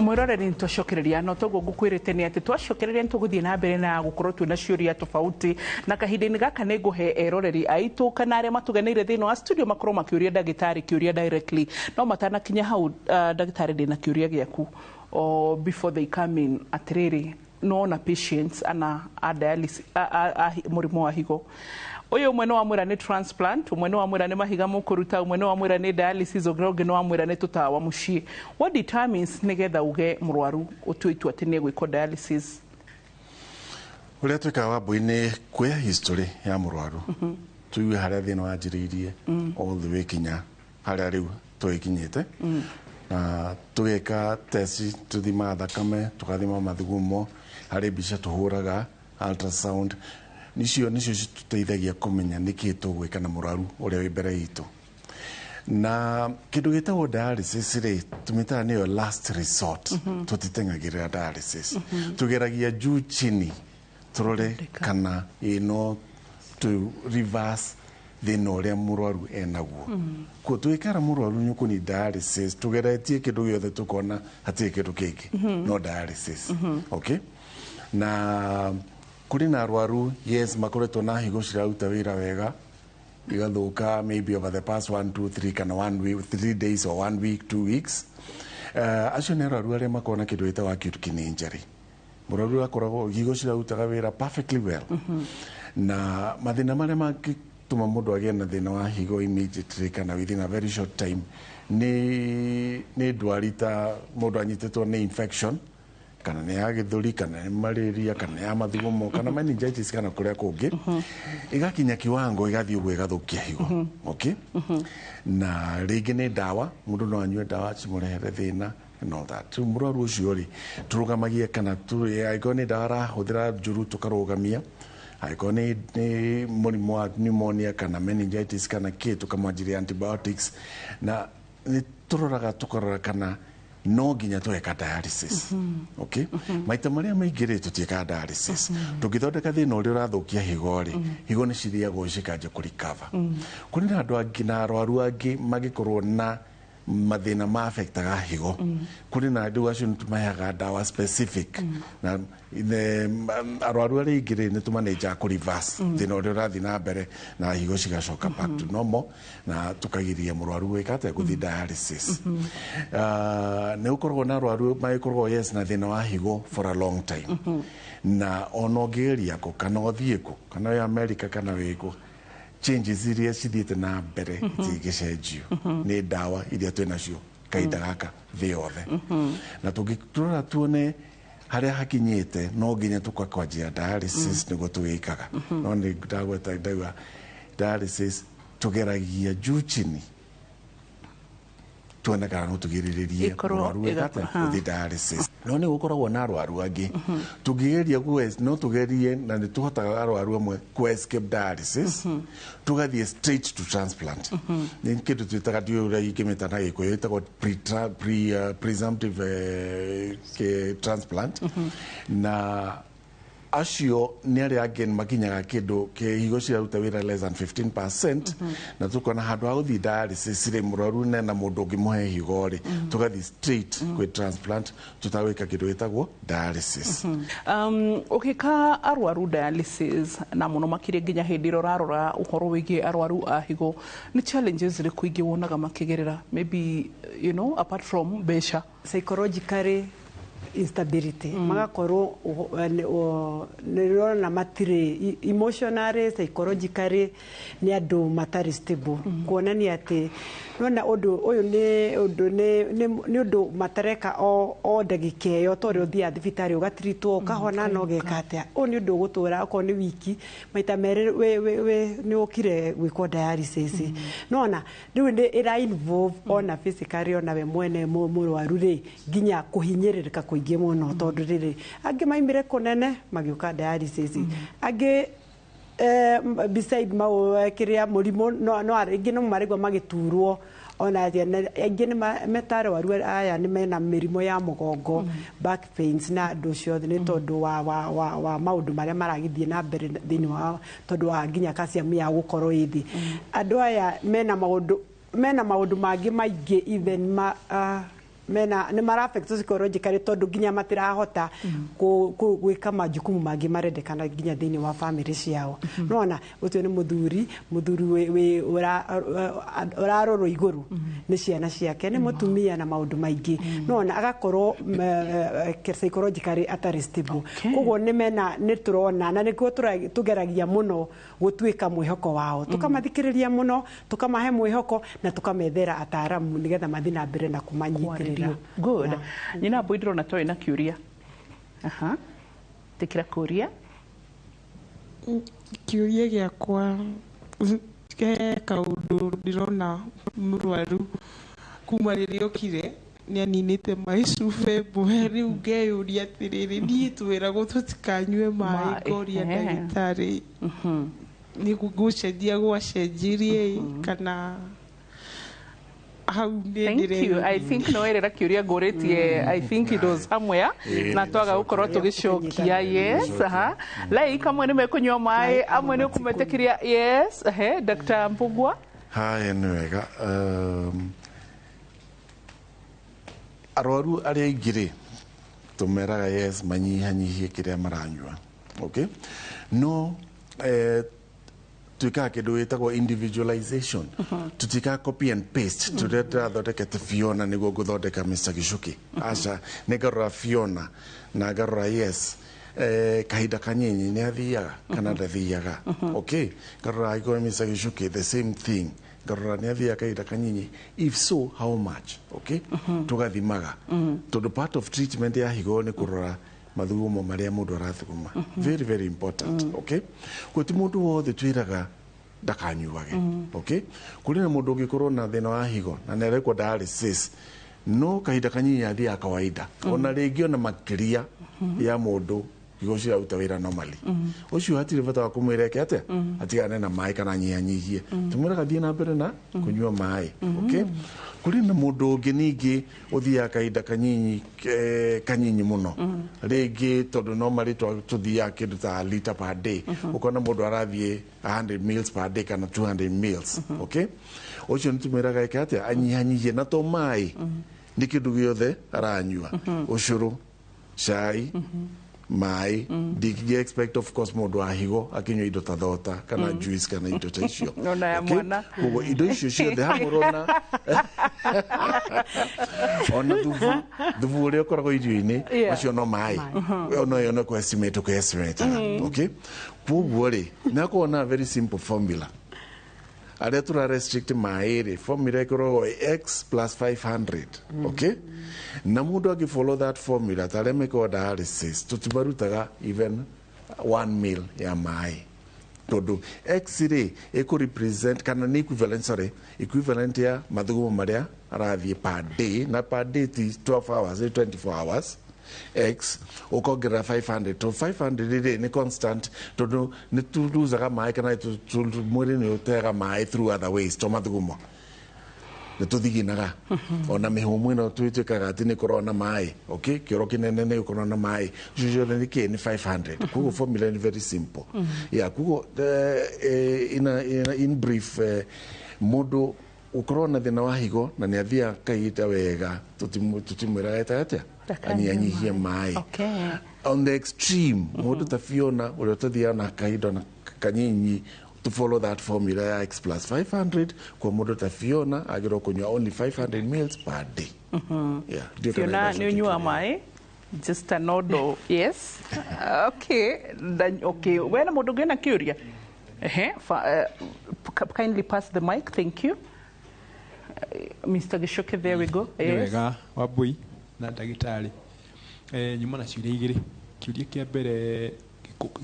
mwiroreri ntwacokereria no toguo ngukwirite ni ati twacokereria ntuguthie na mbere na gukorwo twina ciuria tofauti na kahinda-ini gaka ni nguhe eroreri aitu kana aria matugeneire thiini wa studio makorwo makiuria ndagitari kiuria directly no matanakinya hau ndagitari ndina kiuria giaku o before they come in atiriri no na patients ana a dialysis murimu wa higo uyu umwe no wamwira ni transplant umwe no wamwira ni mahiga mukuruta umwe no wamwira ni dialysis ogronge no wamwira ni tutawa mucii what determines nigetha uge murwaru utuitu ati ni gwiko dialysis uria twika wambu-ini kwi history ya murwaru tuiwe haria thina wanjiriirie all the way kinya haria riu twikinyite na tugeka test tuthima thakame tukathima mathugumo hari mbica tuhuraga ultrasound nicio tuteithagia kumenya niki tugwika na murwaru uria wi mbere itu na kindu gitagwo dialysis ri tumitaga niyo last resort tutitengagirira dialysis tugeragia juu chini turore kana ino to reverse thina uria murwaru enaguo ko twikara murwaru nyuko ni dialysis tugeretie kindu giothe tukona hatie kindu kingi no dialysis okay na kuri na arwaru yes makoretwo na higo ciraruta wira wega igathuka maybe over the past 1 2 3 kana 1 week 3 days or 1 week 2 weeks acio ni arwaru aria makona kindu gitagwo acute kidney injury murwaru akoragwo higo cirarutaga wira perfectly well na mathina maria mangituma mundu agie na thina wa higo immediately kana within a very short time ni ndwarita mundu anyititwo ni infection kana ni ya githuri kana ni malaria kana ya mathugumo kana meningitis kana kuria kungi igakinya kiwango igathii uguo igathukia higo okay na ringi ni dawa mundu no anyue dawa cimurehere thina and all that murwaru ucio ri turugamagie kana aiko ni dawa huthira njuru tukarugamia aiko ni murimu wa pneumonia kana meningitis kana kitu tukamwanjiria antibiotics na ni turoraga tukarora kana no nginya tweka dialysis okay maita maria maingire tutieka dialysis tugithondeka thina uria urathukia higo ri higo ni ciriagwo cikanje kurikava kuri na andu angi na arwaru angi magikorwo na mathina ma affectaga higo kuri na andu acio tumaheaga dawa specific na arwaru aria ingire ni tumaneja ku reverse thina uria urathi na mbere na higo cigacoka back to normal na tukagiria murwaru wikate guthi dialysis ne ukorwo na arwaru magikorwo yes na thina wa higo for a long time na onogeria ko kana othieko kana ya America kana wiko changes iria cithiite na mbere tigicenjio ni dawa iria twinacio kaida gaka thi yothe na tugiturora tuone haria hakinyite no nginya tukakwanjia dialysis niguo tuwikaga no ni ndagweta ndauga dialysis tugeragia juu chini tuona kana no tugiriririe murwaru wikate guthi dialysis no ni gukoragwo na arwaru angi tugigeria no tugerie na ni tuhotaga arwaru amwe ku escape dialysis tugathie straight to transplant ni kindu twitaga diura ikimeta na gikuyu itagwo presumptive transplant na acio nĩ arĩa angĩ makinyaga kĩndũ higo ciraruta wĩra less than 15%, na tukona handũ ha gũthiĩ dialysis rĩ mũrwaru na mũndũ ũngĩmũhe higo rĩ tũgathiĩ straight kwĩ transplant tutagwĩka kĩndũ gĩtagwo dialysis. Ũgĩka arwaru dialysis na mũno makĩria nginya hĩndĩ ĩrĩa ũrarora ũhoro wĩgiĩ arwaru a higo, nĩ challenges irĩkũ ingĩ wonaga makĩgerera, maybe you know apart from mbeca? Psychologically instability magakorwo nĩrona matirĩ emotionally, psychologically nĩ andũ matarĩ stable, kuonania atĩ nona ũndũ ũyũ nĩ ũndũ matareka o ndagĩka ĩyo tondũ ũthiaga thibitarĩ ũgatritwo ũkahona na ũgeka atĩa. Ũyũ nĩ ũndũ ũgũtũra okorwo nĩ wiki maita merĩ nĩ ũkire gwĩkwo dialysis. Nona rĩu nĩ ĩra involve ona physically ona we mwene mũrwaru rĩ nginya kũhinyĩrĩrĩka kũingĩ mũno tondũ rĩrĩ angĩ maimire kũnene magĩũka dialysis, angĩ beside kĩrĩa mũrimũ no rĩngĩ no maregwa magĩturwo ona aingĩ nĩ metare waru aya nĩ mena mĩrimũ ya mũgongo, back pains na andũ ciothe nĩ tondũ wa maũndũ marĩa maragithiĩ na mbere thĩinĩ wa tondũ wa nginya calcium ya gũkorwo ĩthĩ. Andũ aya mena maũndũ mangĩ maingĩ even nĩ mara affect psychologically tondũ nginya matirahota gwĩka majukumu mangĩ marendekana nginya thĩinĩ wa family ciao. Nona ũcio nĩ mũthuri ũrarorwo igũrũ nĩ ciana ciake, nĩ mũtumia na maũndũ maingĩ, nona agakorwo psychologically atarĩ stable. Koguo nĩ tũrona na nĩkuo tũgeragia mũno gũtuĩka mwĩhoko wao, tũkamathikĩrĩria mũno, tũkamahe mwĩhoko na tũkamethera ataaramu nĩgetha mathiĩ na mbere na kũmanyitĩrĩra. Good. Nyina Mbui ndĩrona toĩ na kĩũria. Tĩkĩra kũria. Kĩũria gĩakwa he kaũndũ ndĩrona mũrwaru kuma rĩrĩa okire nĩ aninĩte maĩ cuba ĩmwe, rĩu ngeyũria atĩrĩrĩ niĩ twĩragwo tũtikanyue maĩ, ngoria ndagĩtarĩ nĩ gũcenjia gwacenjirie kana Thank you. I think no erera kĩũria ngũrĩtie, I think it was somewhere na twaga gũkorwo tũgĩcokia. Yes, like amwe nĩ mekũnyua maĩ, amwe nĩ ũkũmetĩkĩria. Yes, Dr. Mbugua. Haya nĩ wega. Arwaru arĩa aingĩ rĩ tũmeraga yes manyihanyihie kĩrĩa maranyua, okay, no tuika kĩndũ gĩtagwo individualization, tutika copy and paste tureta thondekete Fiona nĩguo gũthondeka Mr. Gichuki. Aca nĩ ngarora Fiona na ngarora yes kahinda kanini nĩ athiaga kana ndathiaga, okay, ngarora igore Mr. Gichuki the same thing, ngarora nĩ athiaga kahinda kanini, if so how much, okay, tugathimaga tondũ part of treatment ya higo nĩ kũrora mathugumo marĩa mũndũ arathuguma, very very important, okay. Gũti mũndũ wothe twĩraga ndakanyuage, okay. Kũrĩ na mũndũ ũngĩkorwo na thĩna wa higo na nĩ arekwo dialysis no kahinda kanini athiaga kawaida, ona rĩngĩ ona makĩria ya mũndũ higo ciraruta wĩra normally. Ũcio hatirĩ bata wa kũmwĩra eke atĩa atigane na maĩ kana anyihanyihie, tũmwĩraga thiĩ na mbere na kũnyua maĩ, okay. Kũrĩ na mũndũ ũngĩ ningĩ ũthiaga kahinda kanyinyi mũno, rĩngĩ tondũ normally tũthiaga kĩndũ ta liter per day, ũkona mũndũ arathiĩ 100 meals per day kana 200 meals, okay. Ũcio nĩ tũmwĩraga eke atĩa anyihanyihie, na to maĩ nĩ kĩndũ gĩothe aranyua, ũcũrũ, cai, mai, ndingĩ expect of course mũndũ wa higo akinyua indo ta thota kana juice kana indo ta icio. Ona ya mwana. Koguo indo icio ciothe hamũrona ona thubu ũrĩa ũkoragwo irio-inĩ macio no maĩ, ona yo no estimate okay. Koguo rĩ nĩ kuona very simple formula arĩa tura restrict maĩ rĩ formula ĩkoragwo x plus 500, okay. Na mũndũ angĩ follow that formula tarĩa mekwo dialysis tũtibarutaga even 1 meal ya maĩ tondũ x rĩ ĩkũ represent kana nĩ equivalent ya mathugumo marĩa arathiĩ per day, na per day ti 12 hours 24 hours x ukongerera 500 to 500 rĩ nĩ constant tondũ nĩ tuluzaga maĩ kana mwĩrĩ nĩ ũteaga maĩ through other ways to mathugumo. nä tå thiginaga ona mä hå ä no twä tuä kaga atä nä korwo na maä kä oro kä nene nä korwo na maä icio ciothe nä kä nä 500 koguo formula nä very simple koguo in brief må ndå å korwo na thä na wa higo na nä athia kahinda wega tå timwä raga eta atä anyihanyihie maä on the extreme må ndå ta Fiona å rä a å tathiaga na kahinda na kanyinyi to follow that formula ya X plus 500 kwa mũndũ ta Fiona agĩrwo kũnyua only 500 mils per day. Fiona nĩ ũnyua maĩ just a nod yes okay wena mũndũ ũngĩ na kĩũria kindly pass the mic, thank you. Mr. Gichoke, there we go. Yes. Wega Wambui na ndagĩtarĩ nyuma na ciũria igĩrĩ. Kĩũria kĩa mbere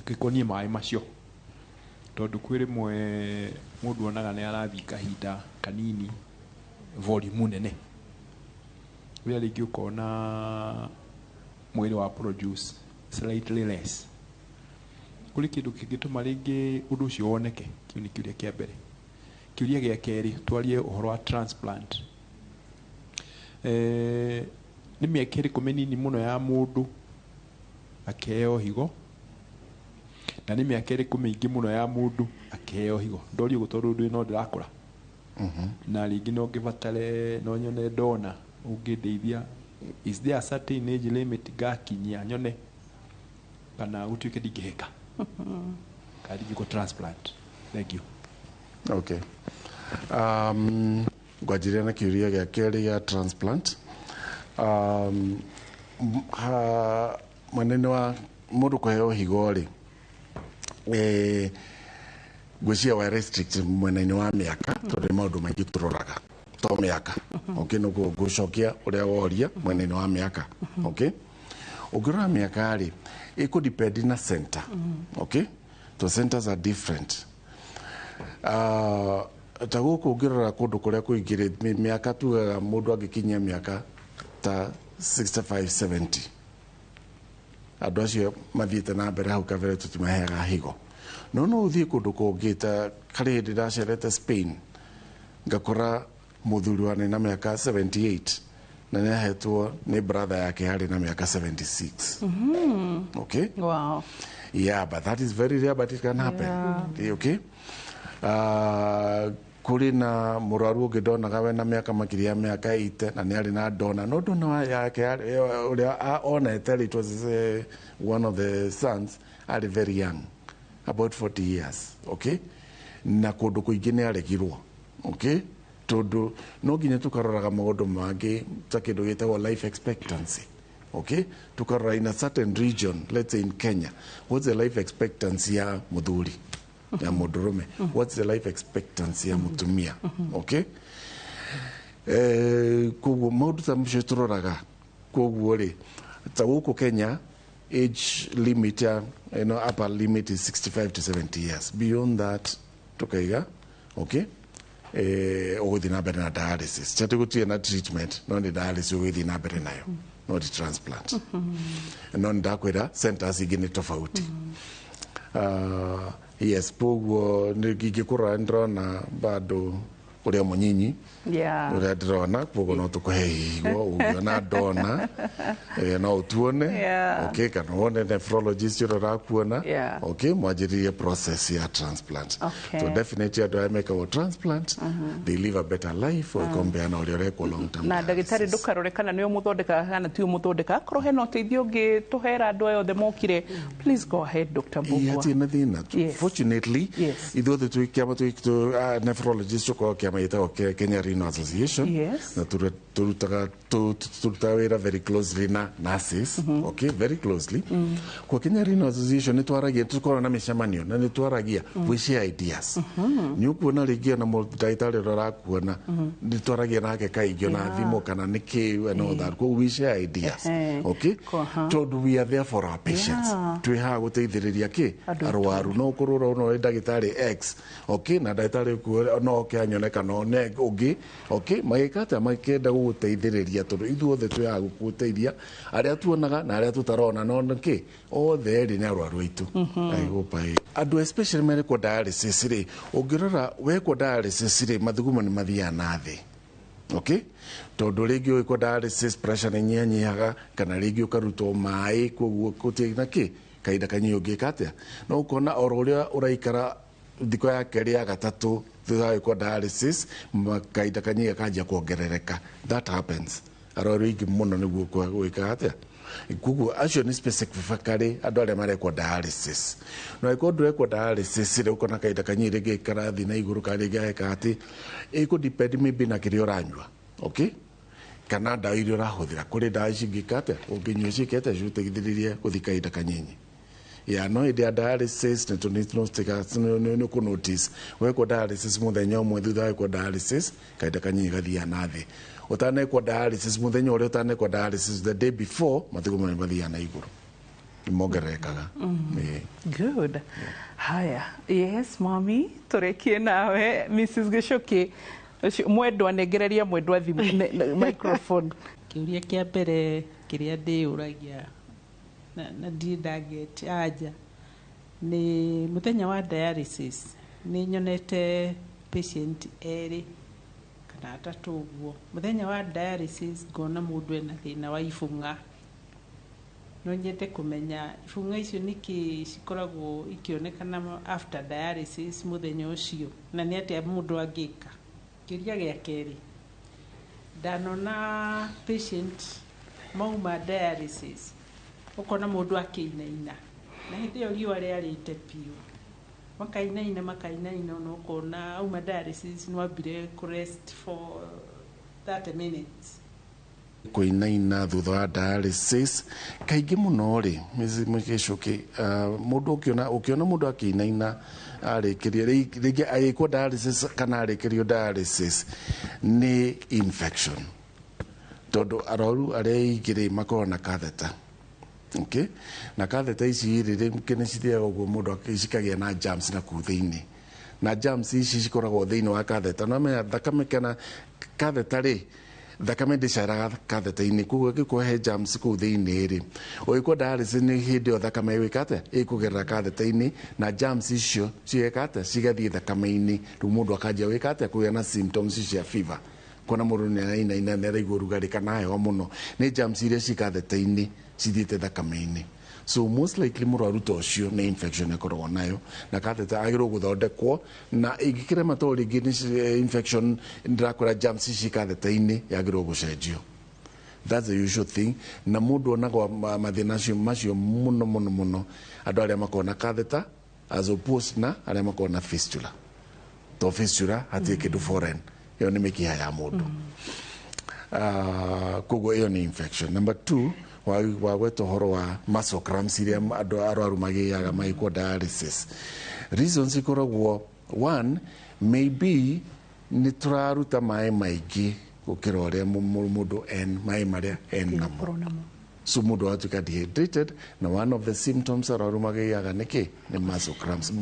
gĩkoniĩ maĩ macio tondũ kwĩ rĩmwe mũndũ onaga nĩ arathiĩ kahinda kanini volume nene wĩra rĩngĩ ũkona mwĩrĩ wa produce slightly less kũrĩ kĩndũ kĩngĩtũma rĩngĩ ũndũ ũcio woneke. Kĩu nĩ kĩũria kĩa mbere. Kĩũria gĩa kerĩ twarie ũhoro wa transplant. Nĩ mĩaka ĩrĩkũ mĩnini mũno ya mũndũ akĩheo higo na nĩ mĩaka ĩrĩkũ mĩingĩ mũno ya mũndũ akĩheo higo? Ndorio ũguo tondũ ũndũ no ndĩrakũra na rĩngĩ no ngĩbatare no nyone ndona ũngĩndeithia. Is there a certain age limit ngakinyia nyone kana gũtuĩke ndingĩhĩka kana ndingĩkwo transplant? Thank you. Okay. Ngwanjĩrĩria na kĩũria gĩa kerĩ gĩa transplant. Mwanene wa mũndũ kũheo higo-rĩ ngwĩciria wa restrict mwena-inĩ wa mĩaka tondũ nĩ maũndũ maingĩ tũroraga to mĩaka nĩguo ngũcokia ũrĩa woria mwena-inĩ wa mĩaka. Ũngĩrora mĩaka-rĩ ĩkũ-depend na center. To centers are different. Ta gũkũ ũngĩrora kũndũ kũrĩa kũingĩ mĩaka tugaga mũndũ angĩkinyia mĩaka ta 65-70 andũ acio mathiĩte na mbere hau kabere tũtimaheaga higo. No ũthiĩ kũndũ kũngĩ ta karĩ hĩndĩ ndacerete Spain ngakora mũthuri wa na mĩaka 78 na nĩ ahetwo nĩ brother yake harĩ na mĩaka 76. Wow. Yeah, but that is very rare, but it can happen. Kũrĩ na mũrwaru ũngĩ ndonaga we na mĩaka makĩria mĩaka 80 na nĩ arĩ na ndona no ndona yake ũrĩa onete it was one of the sons arĩ very young about 40 years. Na kũndũ kũingĩ nĩ aregirwo. Tondũ no nginya tũkaroraga maũndũ mangĩ ta kĩndũ gĩtagwo life expectancy. Tukarora in a certain region, let's say in Kenya, what's the life expectancy ya mũthuri ya mũndũrũme, what's the life expectancy ya mũtumia. Koguo maũndũ ta macio tũroraga. Koguo-rĩ ta gũkũ Kenya age limit ya upper limit is 65 to 70 years. Beyond that tukaiga ũgũthiĩ na mbere na dialysis. Chati gũtirĩ na treatment no nĩ dialysis ũgũthiĩ na mbere nayo, no ti transplant. No ndakwĩra centers ingĩ nĩ tofauti. Yes, koguo ngĩkũrora ndĩrona bado ũrĩa mũnyinyi ũrĩa ndĩrona koguo no tũkũhe higo ũngĩona ndona no ũtuone kana wone nephrologist ũrĩa ũrakuona mwanjĩrĩrie process ya transplant. So definitely andũ aya mekagwo transplant they live a better life compare na ũrĩa ũrekwo long term. Na ndagĩtarĩ ndũkarore kana nĩ ũmũthondeka kana ti ũmũthondeka akorwo hena ũteithio ũngĩtũhera andũ aya othe mokire, please go ahead Dr. Mbugua. Hatirĩ thĩna. Fortunately ithuothe twĩ kĩama nephrologist tũkoragwo kĩama gĩtagwo Kenya Renal Association na turutaga wĩra very closely na nurses. Very closely. Kwa Kenya Renal Association nĩ twaragia tũkoragwo na mĩcemanio na nĩ twaragia we share ideas. Nĩ ũkuona rĩngĩ na ndagĩtarĩ ũrĩa ũrakuona nĩ twaragia nake kaingĩ na thimũ kana nĩ kĩ and all that. We share ideas. Tondũ we are there for our patients. Twĩ haha gũteithĩrĩria kĩ arwaru. No ũkorwo ũrona ndagĩtarĩ X na ndagĩtarĩ no kĩanyoneka no ũngĩ magĩka atĩa makĩenda gũgũteithĩrĩria tondũ ithuothe twĩhaga gũgũteithia arĩa tuonaga na arĩa tũtarona no nĩkĩ othe nĩ arwaru aitũ. Andũ especially merekwo dialysis-rĩ ũngĩrora wekwo dialysis-rĩ mathugumo nĩ mathiaga na thĩ. okay tondu ringi uko dialysis pressure ni nyihanyihaga kana ringi ukarutwo mai koguo kutina ki kaida kanyi ungika atia no ukona oro uria uraikara thiko ya keri ya gatatu thutha wa dialysis kaida kanyi gakanjia kuongerereka. That happens arwaru ingi muno niguo gwika atia kugu acio ni specifically andu aria marekwa dialysis no iko ndrekwa dialysis ri ukona kaida kanyi ringi kara thi na iguru kari gaeka ati iko depend maybe na kiri uranywa okay kana ndawa iria urahuthira kuri ndawa ici ngikate unginyua cikete ciuteithiririe guthika kaida kanyinyi ya no ide dialysis ne tunistika no ku notice weko dialysis muthenya umwe thutha weko dialysis kaida kanyinyi gathia nathi utanekwa dialysis muthenya uria utanekwa dialysis the day before mathigo mathia na iguru imogerekaga. Good. Haya, yes mami turekie nawe Mrs. Gichuki mwendwa negereria mwendwa thimu microphone. Kiuria kia mbere kiria ndiuragia na ndageti aja ni muthenya wa dialysis ni nyonete patient eri kana atatu uguo muthenya wa dialysis ngona mundu ena thina wa ibunga no nyende kumenya ibunga icio niki cikoragwo ikionekana after dialysis muthenya ucio na ni atia mundu angika. Kiuria gia keri ndanona patient mauma dialysis ukona mundu akinaina na hindi iyo riua riarite piu makainaina no ukona auma dialysis no ambire ku rest for 30 minutes kuinaina thutha wa dialysis kaingi muno ri Gichuki mundu ukiona mundu akinaina arikiria ringi agikwo dialysis kana arikirio dialysis ni infection tondu arwaru aria igiri makorwo na catheter okay na catheter ici riri kene cithiaga uguo mundu akicikagia na germs na ku thiini na germs ici cikoragwo thiini wa catheter no menya thakame kana catheter ri thakame ndicaraga catheter-ini koguo gikuhe germs kuu thiini ri uikwo dialysis ni hindi o thakame wikate ikugerera catheter-ini na germs icio ciekate cigathie thakame-ini ru mundu akanjia wikate kuya na symptoms cia fever kona mundu ni ainaina ni araigua rugari kana heho muno ni germs iria ci catheter-ini cithiite thakame-ini so most likely murwaru ta ucio ni infection ikoragwo nayo na catheter agirwo guthondekwo na ingikirema to ringi ni infection ndirakora germs ci catheter-ini yagirwo gucenjio. That's the usual thing na mundu onago mathina macio muno andu aria makona na catheter as opposed na aria makona na fistula to fistula hatie kindu foreign yo ni mikiha ya mundu koguo iyo ni infection. Number 2 wa gweto horo wa muscle cramps iria andu arwaru magiaga magikwo dialysis reasons ikoragwo one maybe ni turaruta mai maingi gukira uria mundu mai maria namo so mundu atuka dehydrated na one of the symptoms arwaru magiaga niki ni muscle cramps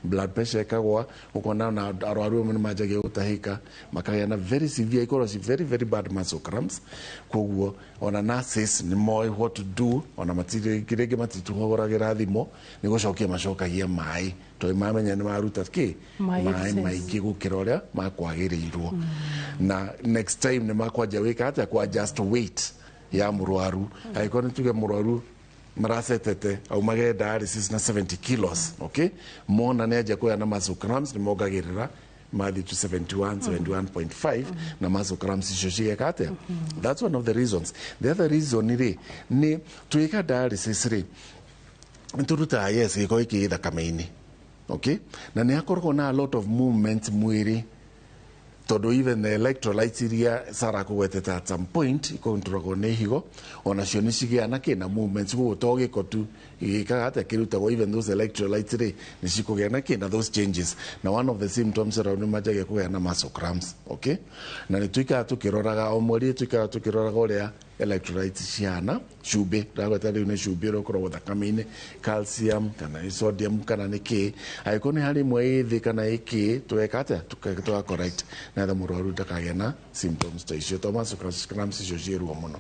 blood pressure ikagwa ukona na arwaru ni majagia utahika makaya na very severe ikorosi very bad muscle cramps koguo ona nurses ni more what to do ona matire kirege matituhoragira thimo ni gucokia macokagia mai to imamenya ni maruta ki mai maingi gukira uria makwagirirwo na next time ni makwaja wika ata kwa just wait ya murwaru aikoni tuge murwaru marasetete au mage dialysis na 70 kilos okay mona neja kwa na muscle cramps ni mogagirira mathi to 71.5 na muscle cramps ishoshie kate that's one of the reasons. The other reason ni tuika dialysis ri nturuta yes iko iki thakame-ini okay na ni akorwo na a lot of movement mwiri todo even the electrolytes iria sarakugwetete at some point ikontrolgo ni higo ona cio ni cigiana kina movements guto giko tu igikaga ata kirutagwo even those electrolytes ri ni cikugiana kina those changes na one of the symptoms around majagia kugiana muscle cramps okay na ni tuika tukiroraga o mweri tuika tukiroraga uria electrolytes ciana cumbi ndagweta riu ni cumbi ukoragwo thakame-ini calcium kana sodium kana niki aiko ni hari imwe ithi kana iki tweka atia tuka correct na murwaru ndakagĩa na symptoms ta icio Thomas cramps icio ciĩruo muno.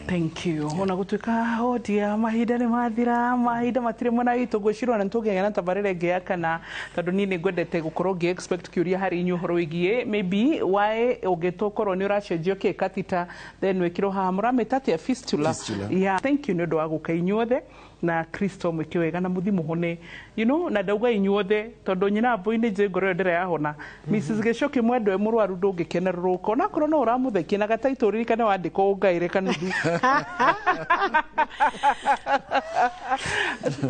Thank you. Ona gutuika odia mahinda ni mathira mahinda matire mwana itu gwicirwa na ntugega na tabarire ngia kana tondu ni ngwendete gukorwo ngi expect kiuria hari inyu horo igie maybe why ugitukorwo ni uracenjio ki catheter then wekiro ha murametatia fistula. Yeah, thank you nĩ ũndũ wa gũka inyuothe na Kristo mwĩke wega na mũthi mũhone na ndauga inyuothe tondũ nyina mbũi-inĩ njĩ ngoro ĩyo ndĩreyahona Mrs. Gĩcoki mwendwa mũrwaru ndũngĩkenerũrũka onakorwo no ũramũthekia na gataitũ ririkane wandĩkwo ũngaĩre kanuthu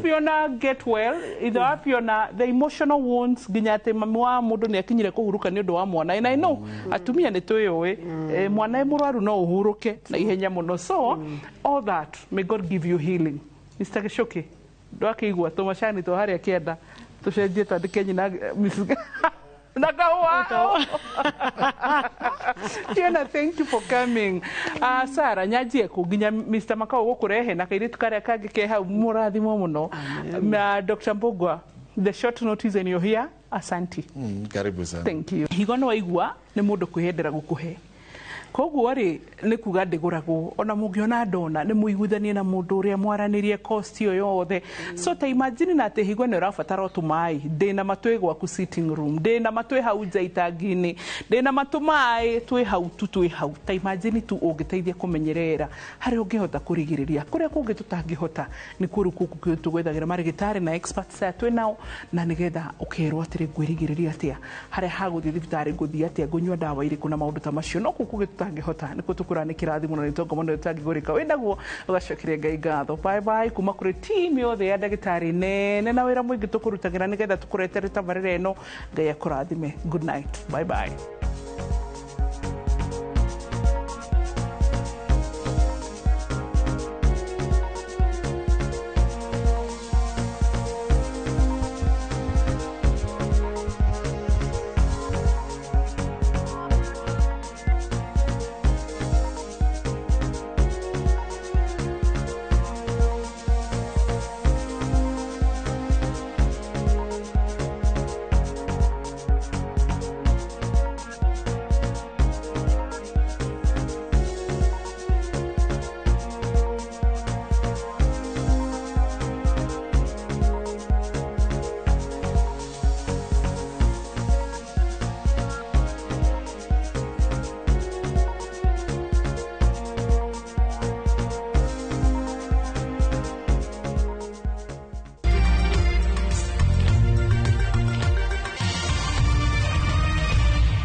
Fiona get well either Fiona the emotional wounds nginya atĩ mami wa mũndũ nĩ akinyire kũhurũka nĩ ũndũ wa mwana and I know atumia nĩ twĩũĩ mwana mũrwaru no ũhurũke na ihenya mũno so all that may God give you healing. Mr. Gĩcoki ndwakĩigua tũmacani twa harĩa kĩenda tũcenjie twandĩke nyina Mrs. na kahũa Fiona, thank you for coming. Sarah nyanjie kũ nginya Mr. Makau gũkũrehe na kairĩtu karĩa kangĩ ke hau mũrathimwo mũno na Dr. Mbugua the short notice and you're here asanti. Karibu sana. Thank you. Higo no waigua nĩ mũndũ kwĩhendera gũkũhe koguo rĩ nĩ kuga ndĩgũragwo ona mũngĩona ndona nĩ mũiguithanie na mũndũ ũrĩa mwaranirie cost ĩyo yothe so ta imagine na atĩ higo nĩ ũrabatara tũmaĩ ndĩna matũ gwaku sitting room ndĩna matũ hau nja itangi-inĩ ndĩna matũ maĩ twĩ hau tu twĩ hau ta imagine tu ũngĩteithia kũmenyerera harĩa ũngĩhota kũrigĩrĩria kũrĩa kũngĩ tũtangĩhota nĩ kũrũ kũkũ tũgwethagĩra marĩgĩtarĩ na experts twĩ nao na nĩgetha ũkerwo atĩrĩ ngwĩrigĩrĩria atĩa harĩa hagũthiĩ thibitarĩ ngũthiĩ atĩa ngũnyua ndawa irĩkũ na maũndũ ta macio no kũkũ tangĩhota nĩ kũtũkũra nĩ kĩrathi mũno nĩ tongo mũno tangĩgũrĩka wĩ naguo ũgacokeria Ngai ngatho bye bye kuma kũrĩ team yothe ya ndagĩtarĩ nene na wĩra mũingĩ tũkũrutagĩra nĩgetha tũkũretere tabarĩra ĩno Ngai akũrathime good night bye bye.